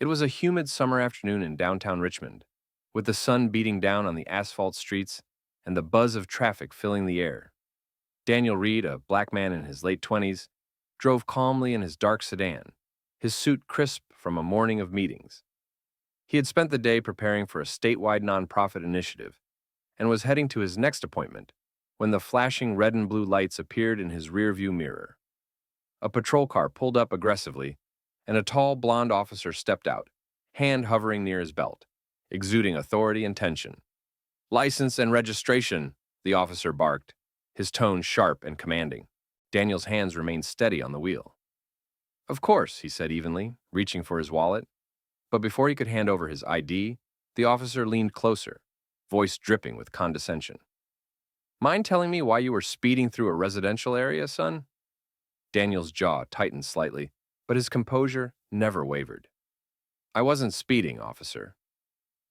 It was a humid summer afternoon in downtown Richmond, with the sun beating down on the asphalt streets and the buzz of traffic filling the air. Daniel Reed, a black man in his late 20s, drove calmly in his dark sedan, his suit crisp from a morning of meetings. He had spent the day preparing for a statewide nonprofit initiative and was heading to his next appointment when the flashing red and blue lights appeared in his rearview mirror. A patrol car pulled up aggressively, and a tall blond officer stepped out, hand hovering near his belt, exuding authority and tension. "License and registration," the officer barked, his tone sharp and commanding. Daniel's hands remained steady on the wheel. "Of course," he said evenly, reaching for his wallet. But before he could hand over his ID, the officer leaned closer, voice dripping with condescension. "Mind telling me why you were speeding through a residential area, son?" Daniel's jaw tightened slightly, but his composure never wavered. "I wasn't speeding, officer.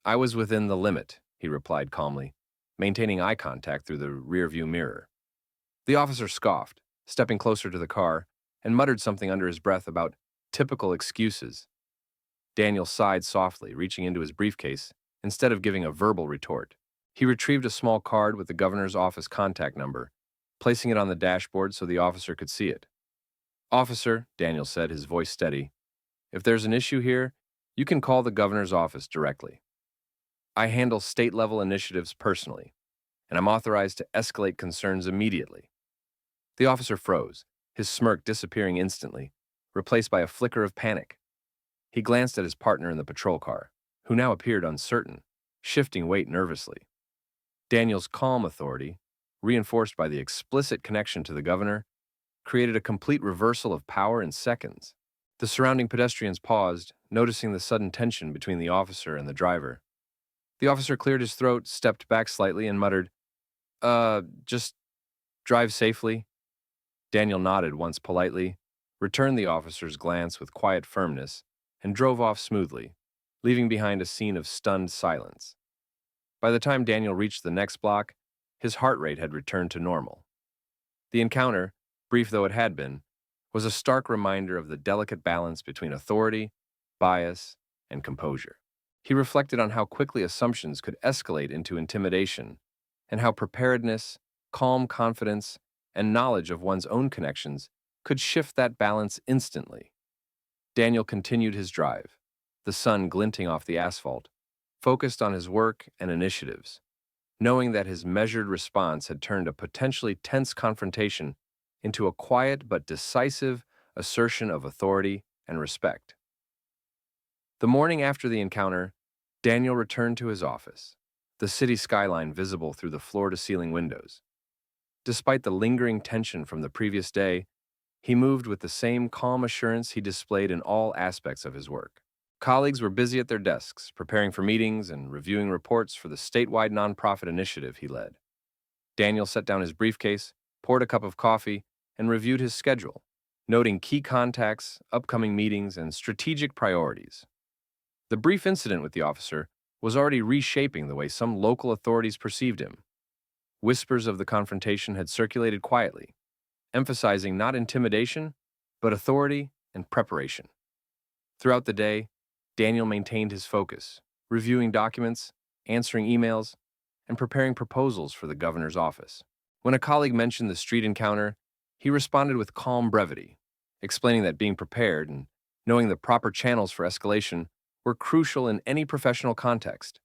I was within the limit," he replied calmly, maintaining eye contact through the rearview mirror. The officer scoffed, stepping closer to the car, and muttered something under his breath about typical excuses. Daniel sighed softly, reaching into his briefcase instead of giving a verbal retort. He retrieved a small card with the governor's office contact number, placing it on the dashboard so the officer could see it. "Officer," Daniel said, his voice steady, "if there's an issue here, you can call the governor's office directly. I handle state-level initiatives personally, and I'm authorized to escalate concerns immediately." The officer froze, his smirk disappearing instantly, replaced by a flicker of panic. He glanced at his partner in the patrol car, who now appeared uncertain, shifting weight nervously. Daniel's calm authority, reinforced by the explicit connection to the governor, created a complete reversal of power in seconds. The surrounding pedestrians paused, noticing the sudden tension between the officer and the driver. The officer cleared his throat, stepped back slightly, and muttered, Just drive safely." Daniel nodded once politely, returned the officer's glance with quiet firmness, and drove off smoothly, leaving behind a scene of stunned silence. By the time Daniel reached the next block, his heart rate had returned to normal. The encounter, brief though it had been, was a stark reminder of the delicate balance between authority, bias, and composure. He reflected on how quickly assumptions could escalate into intimidation, and how preparedness, calm confidence, and knowledge of one's own connections could shift that balance instantly. Daniel continued his drive, the sun glinting off the asphalt, focused on his work and initiatives, knowing that his measured response had turned a potentially tense confrontation into a quiet but decisive assertion of authority and respect. The morning after the encounter, Daniel returned to his office, the city skyline visible through the floor-to-ceiling windows. Despite the lingering tension from the previous day, he moved with the same calm assurance he displayed in all aspects of his work. Colleagues were busy at their desks, preparing for meetings and reviewing reports for the statewide nonprofit initiative he led. Daniel set down his briefcase, poured a cup of coffee, and reviewed his schedule, noting key contacts, upcoming meetings, and strategic priorities. The brief incident with the officer was already reshaping the way some local authorities perceived him. Whispers of the confrontation had circulated quietly, emphasizing not intimidation, but authority and preparation. Throughout the day, Daniel maintained his focus, reviewing documents, answering emails, and preparing proposals for the governor's office. When a colleague mentioned the street encounter, he responded with calm brevity, explaining that being prepared and knowing the proper channels for escalation were crucial in any professional context.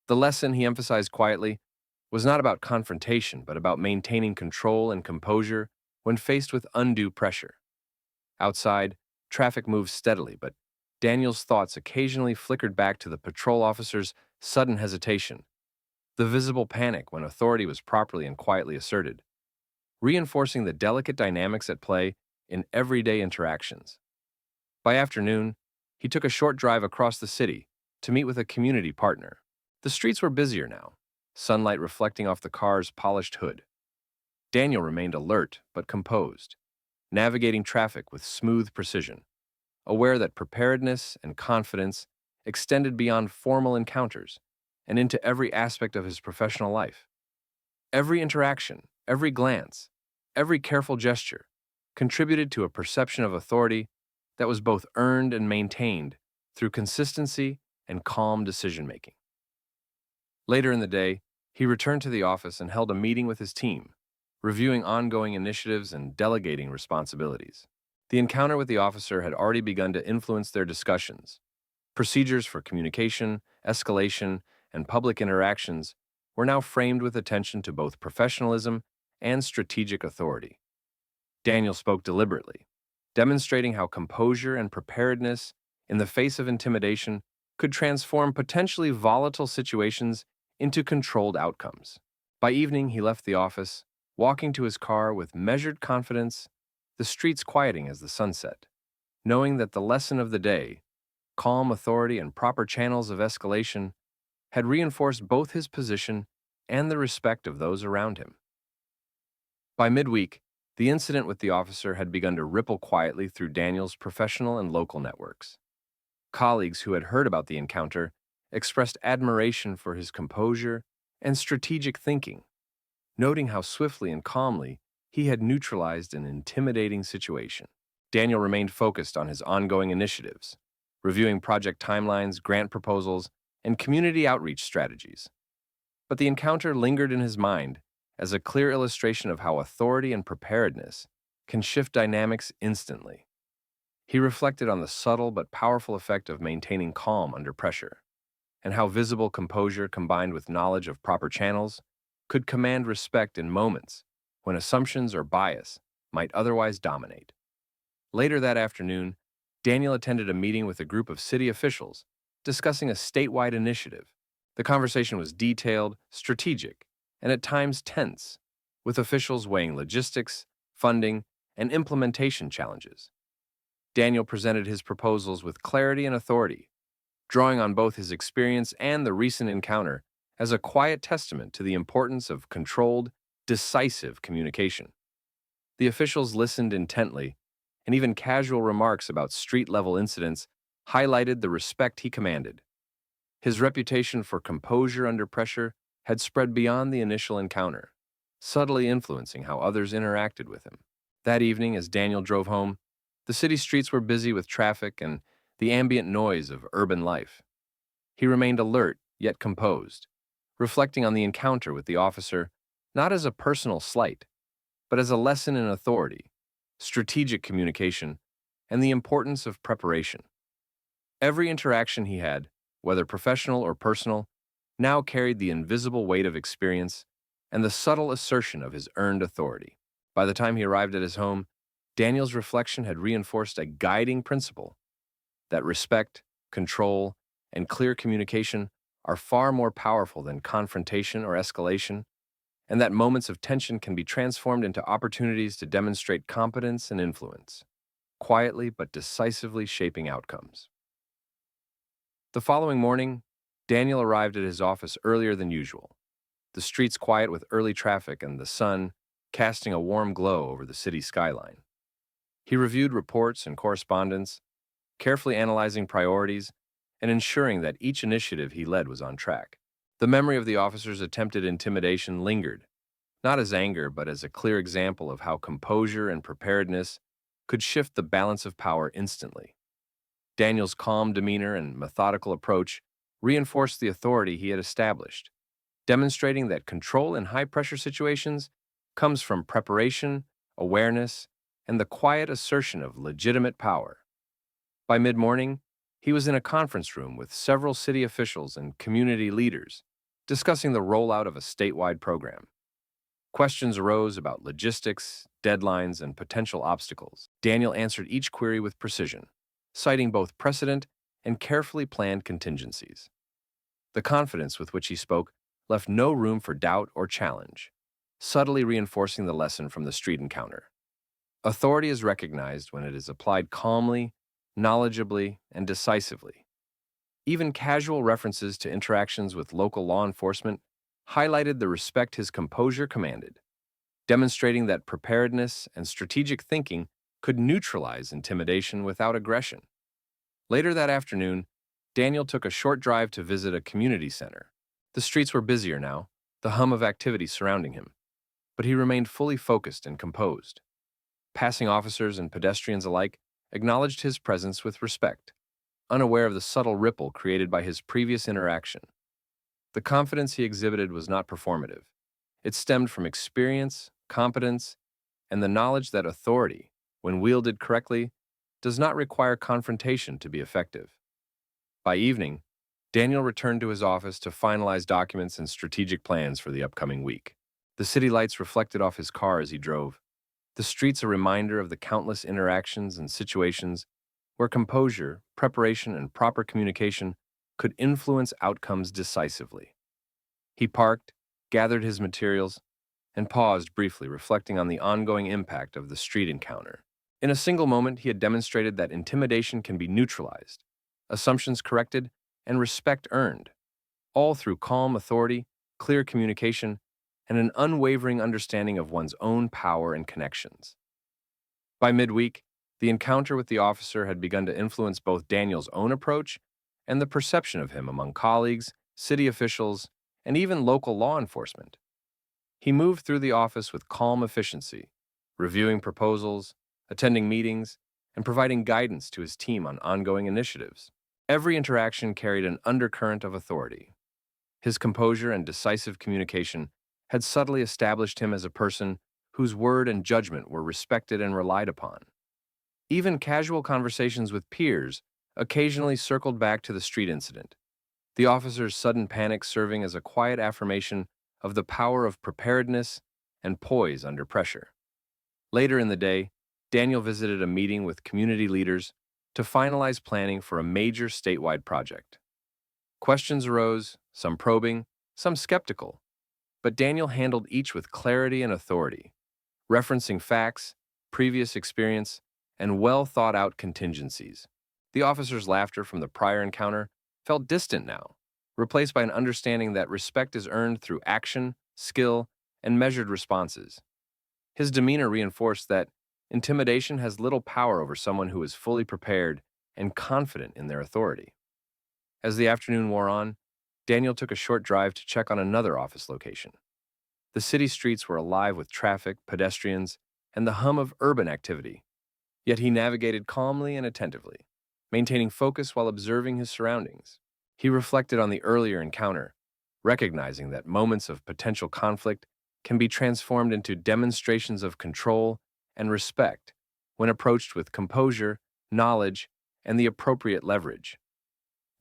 The lesson, he emphasized quietly, was not about confrontation, but about maintaining control and composure when faced with undue pressure. Outside, traffic moved steadily, but Daniel's thoughts occasionally flickered back to the patrol officer's sudden hesitation, the visible panic when authority was properly and quietly asserted, reinforcing the delicate dynamics at play in everyday interactions. By afternoon, he took a short drive across the city to meet with a community partner. The streets were busier now, sunlight reflecting off the car's polished hood. Daniel remained alert but composed, navigating traffic with smooth precision, aware that preparedness and confidence extended beyond formal encounters and into every aspect of his professional life. Every interaction, every glance, every careful gesture contributed to a perception of authority that was both earned and maintained through consistency and calm decision-making. Later in the day, he returned to the office and held a meeting with his team, reviewing ongoing initiatives and delegating responsibilities. The encounter with the officer had already begun to influence their discussions. Procedures for communication, escalation, and public interactions were now framed with attention to both professionalism and strategic authority. Daniel spoke deliberately, demonstrating how composure and preparedness in the face of intimidation could transform potentially volatile situations into controlled outcomes. By evening, he left the office, walking to his car with measured confidence, the streets quieting as the sun set, knowing that the lesson of the day, calm authority and proper channels of escalation, had reinforced both his position and the respect of those around him. By midweek, the incident with the officer had begun to ripple quietly through Daniel's professional and local networks. Colleagues who had heard about the encounter expressed admiration for his composure and strategic thinking, noting how swiftly and calmly he had neutralized an intimidating situation. Daniel remained focused on his ongoing initiatives, reviewing project timelines, grant proposals, and community outreach strategies. But the encounter lingered in his mind as a clear illustration of how authority and preparedness can shift dynamics instantly. He reflected on the subtle but powerful effect of maintaining calm under pressure, and how visible composure combined with knowledge of proper channels could command respect in moments when assumptions or bias might otherwise dominate. Later that afternoon, Daniel attended a meeting with a group of city officials discussing a statewide initiative. The conversation was detailed, strategic, and at times tense, with officials weighing logistics, funding, and implementation challenges. Daniel presented his proposals with clarity and authority, drawing on both his experience and the recent encounter as a quiet testament to the importance of controlled, decisive communication. The officials listened intently, and even casual remarks about street-level incidents highlighted the respect he commanded. His reputation for composure under pressure had spread beyond the initial encounter, subtly influencing how others interacted with him. That evening, as Daniel drove home, the city streets were busy with traffic and the ambient noise of urban life. He remained alert, yet composed, reflecting on the encounter with the officer not as a personal slight, but as a lesson in authority, strategic communication, and the importance of preparation. Every interaction he had, whether professional or personal, now carried the invisible weight of experience and the subtle assertion of his earned authority. By the time he arrived at his home, Daniel's reflection had reinforced a guiding principle that respect, control, and clear communication are far more powerful than confrontation or escalation, and that moments of tension can be transformed into opportunities to demonstrate competence and influence, quietly but decisively shaping outcomes. The following morning, Daniel arrived at his office earlier than usual, the streets quiet with early traffic and the sun casting a warm glow over the city skyline. He reviewed reports and correspondence, carefully analyzing priorities and ensuring that each initiative he led was on track. The memory of the officer's attempted intimidation lingered, not as anger but as a clear example of how composure and preparedness could shift the balance of power instantly. Daniel's calm demeanor and methodical approach reinforced the authority he had established, demonstrating that control in high-pressure situations comes from preparation, awareness, and the quiet assertion of legitimate power. By mid-morning, he was in a conference room with several city officials and community leaders, discussing the rollout of a statewide program. Questions arose about logistics, deadlines, and potential obstacles. Daniel answered each query with precision, citing both precedent and carefully planned contingencies. The confidence with which he spoke left no room for doubt or challenge, subtly reinforcing the lesson from the street encounter. Authority is recognized when it is applied calmly, knowledgeably, and decisively. Even casual references to interactions with local law enforcement highlighted the respect his composure commanded, demonstrating that preparedness and strategic thinking could neutralize intimidation without aggression. Later that afternoon, Daniel took a short drive to visit a community center. The streets were busier now, the hum of activity surrounding him, but he remained fully focused and composed. Passing officers and pedestrians alike acknowledged his presence with respect, unaware of the subtle ripple created by his previous interaction. The confidence he exhibited was not performative. It stemmed from experience, competence, and the knowledge that authority, when wielded correctly, does not require confrontation to be effective. By evening, Daniel returned to his office to finalize documents and strategic plans for the upcoming week. The city lights reflected off his car as he drove, the streets a reminder of the countless interactions and situations where composure, preparation, and proper communication could influence outcomes decisively. He parked, gathered his materials, and paused briefly, reflecting on the ongoing impact of the street encounter. In a single moment, he had demonstrated that intimidation can be neutralized, assumptions corrected, and respect earned, all through calm authority, clear communication, and an unwavering understanding of one's own power and connections. By midweek, the encounter with the officer had begun to influence both Daniel's own approach and the perception of him among colleagues, city officials, and even local law enforcement. He moved through the office with calm efficiency, reviewing proposals, attending meetings, and providing guidance to his team on ongoing initiatives. Every interaction carried an undercurrent of authority. His composure and decisive communication had subtly established him as a person whose word and judgment were respected and relied upon. Even casual conversations with peers occasionally circled back to the street incident, the officer's sudden panic serving as a quiet affirmation of the power of preparedness and poise under pressure. Later in the day, Daniel visited a meeting with community leaders to finalize planning for a major statewide project. Questions arose, some probing, some skeptical, but Daniel handled each with clarity and authority, referencing facts, previous experience, and well-thought-out contingencies. The officer's laughter from the prior encounter felt distant now, replaced by an understanding that respect is earned through action, skill, and measured responses. His demeanor reinforced that intimidation has little power over someone who is fully prepared and confident in their authority. As the afternoon wore on, Daniel took a short drive to check on another office location. The city streets were alive with traffic, pedestrians, and the hum of urban activity, yet he navigated calmly and attentively, maintaining focus while observing his surroundings. He reflected on the earlier encounter, recognizing that moments of potential conflict can be transformed into demonstrations of control and respect when approached with composure, knowledge, and the appropriate leverage.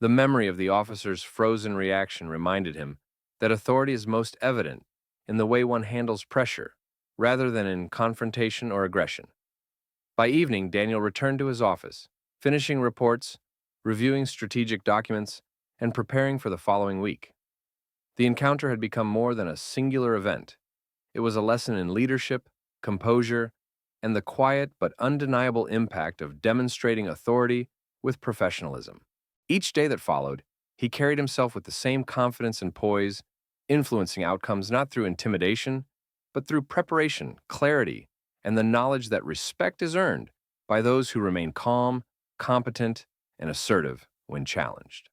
The memory of the officer's frozen reaction reminded him that authority is most evident in the way one handles pressure, rather than in confrontation or aggression. By evening, Daniel returned to his office, finishing reports, reviewing strategic documents, and preparing for the following week. The encounter had become more than a singular event. It was a lesson in leadership, composure, and the quiet but undeniable impact of demonstrating authority with professionalism. Each day that followed, he carried himself with the same confidence and poise, influencing outcomes not through intimidation, but through preparation, clarity, and the knowledge that respect is earned by those who remain calm, competent, and assertive when challenged.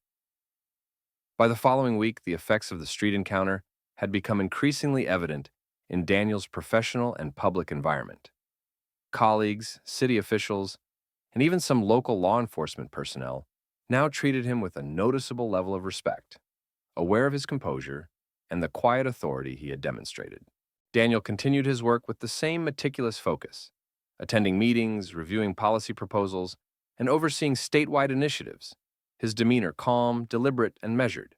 By the following week, the effects of the street encounter had become increasingly evident in Daniel's professional and public environment. Colleagues, city officials, and even some local law enforcement personnel now treated him with a noticeable level of respect, aware of his composure and the quiet authority he had demonstrated. Daniel continued his work with the same meticulous focus, attending meetings, reviewing policy proposals, and overseeing statewide initiatives, his demeanor calm, deliberate, and measured.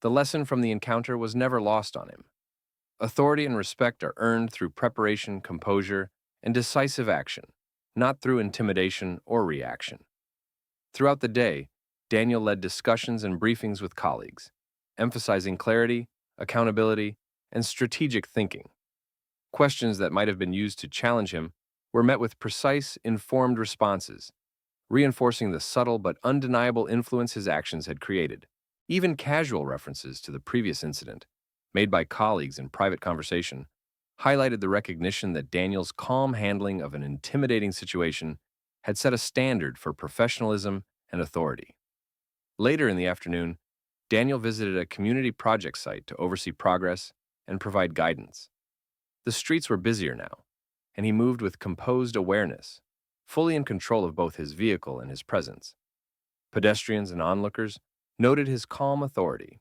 The lesson from the encounter was never lost on him. Authority and respect are earned through preparation, composure, and decisive action, not through intimidation or reaction. Throughout the day, Daniel led discussions and briefings with colleagues, emphasizing clarity, accountability, and strategic thinking. Questions that might have been used to challenge him were met with precise, informed responses, reinforcing the subtle but undeniable influence his actions had created. Even casual references to the previous incident, made by colleagues in private conversation, highlighted the recognition that Daniel's calm handling of an intimidating situation had set a standard for professionalism and authority. Later in the afternoon, Daniel visited a community project site to oversee progress and provide guidance. The streets were busier now, and he moved with composed awareness, fully in control of both his vehicle and his presence. Pedestrians and onlookers noted his calm authority,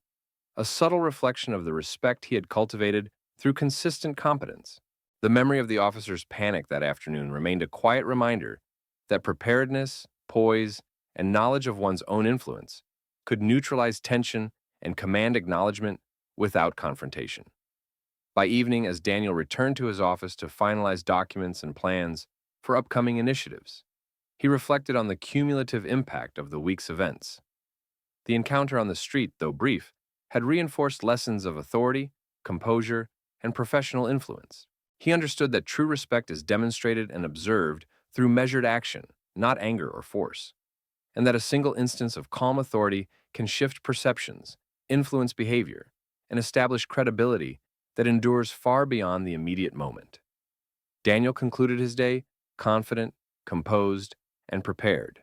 a subtle reflection of the respect he had cultivated through consistent competence. The memory of the officer's panic that afternoon remained a quiet reminder that preparedness, poise, and knowledge of one's own influence could neutralize tension and command acknowledgement without confrontation. By evening, as Daniel returned to his office to finalize documents and plans for upcoming initiatives, he reflected on the cumulative impact of the week's events. The encounter on the street, though brief, had reinforced lessons of authority, composure, and professional influence. He understood that true respect is demonstrated and observed through measured action, not anger or force, and that a single instance of calm authority can shift perceptions, influence behavior, and establish credibility that endures far beyond the immediate moment. Daniel concluded his day confident, composed, and prepared,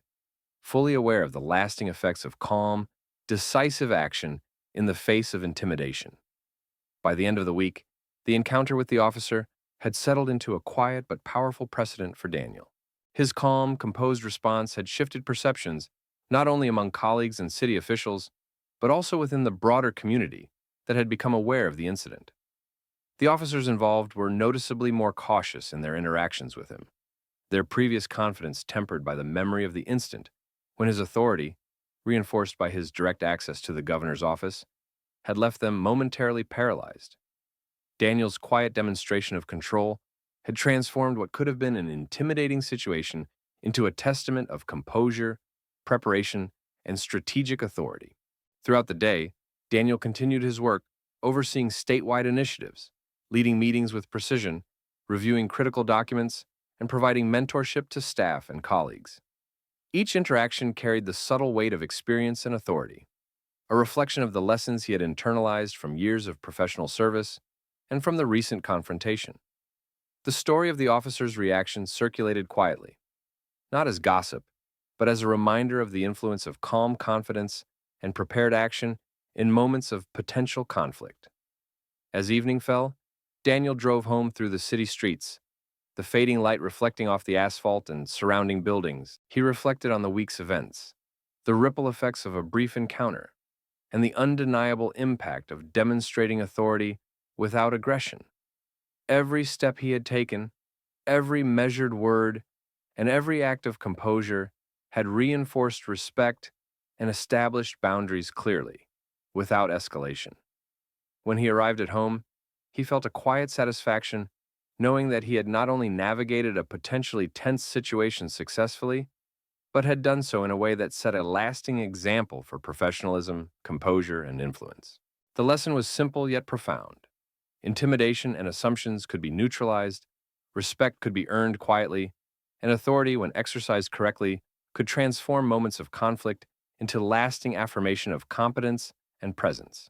fully aware of the lasting effects of calm, decisive action in the face of intimidation. By the end of the week, the encounter with the officer had settled into a quiet but powerful precedent for Daniel. His calm, composed response had shifted perceptions not only among colleagues and city officials, but also within the broader community that had become aware of the incident. The officers involved were noticeably more cautious in their interactions with him, their previous confidence tempered by the memory of the instant when his authority, reinforced by his direct access to the governor's office, had left them momentarily paralyzed. Daniel's quiet demonstration of control had transformed what could have been an intimidating situation into a testament of composure, preparation, and strategic authority. Throughout the day, Daniel continued his work overseeing statewide initiatives, leading meetings with precision, reviewing critical documents, and providing mentorship to staff and colleagues. Each interaction carried the subtle weight of experience and authority, a reflection of the lessons he had internalized from years of professional service and from the recent confrontation. The story of the officer's reaction circulated quietly, not as gossip, but as a reminder of the influence of calm confidence and prepared action in moments of potential conflict. As evening fell, Daniel drove home through the city streets, the fading light reflecting off the asphalt and surrounding buildings. He reflected on the week's events, the ripple effects of a brief encounter, and the undeniable impact of demonstrating authority without aggression. Every step he had taken, every measured word, and every act of composure had reinforced respect and established boundaries clearly, without escalation. When he arrived at home, he felt a quiet satisfaction knowing that he had not only navigated a potentially tense situation successfully, but had done so in a way that set a lasting example for professionalism, composure, and influence. The lesson was simple yet profound. Intimidation and assumptions could be neutralized, respect could be earned quietly, and authority, when exercised correctly, could transform moments of conflict into lasting affirmation of competence and presence.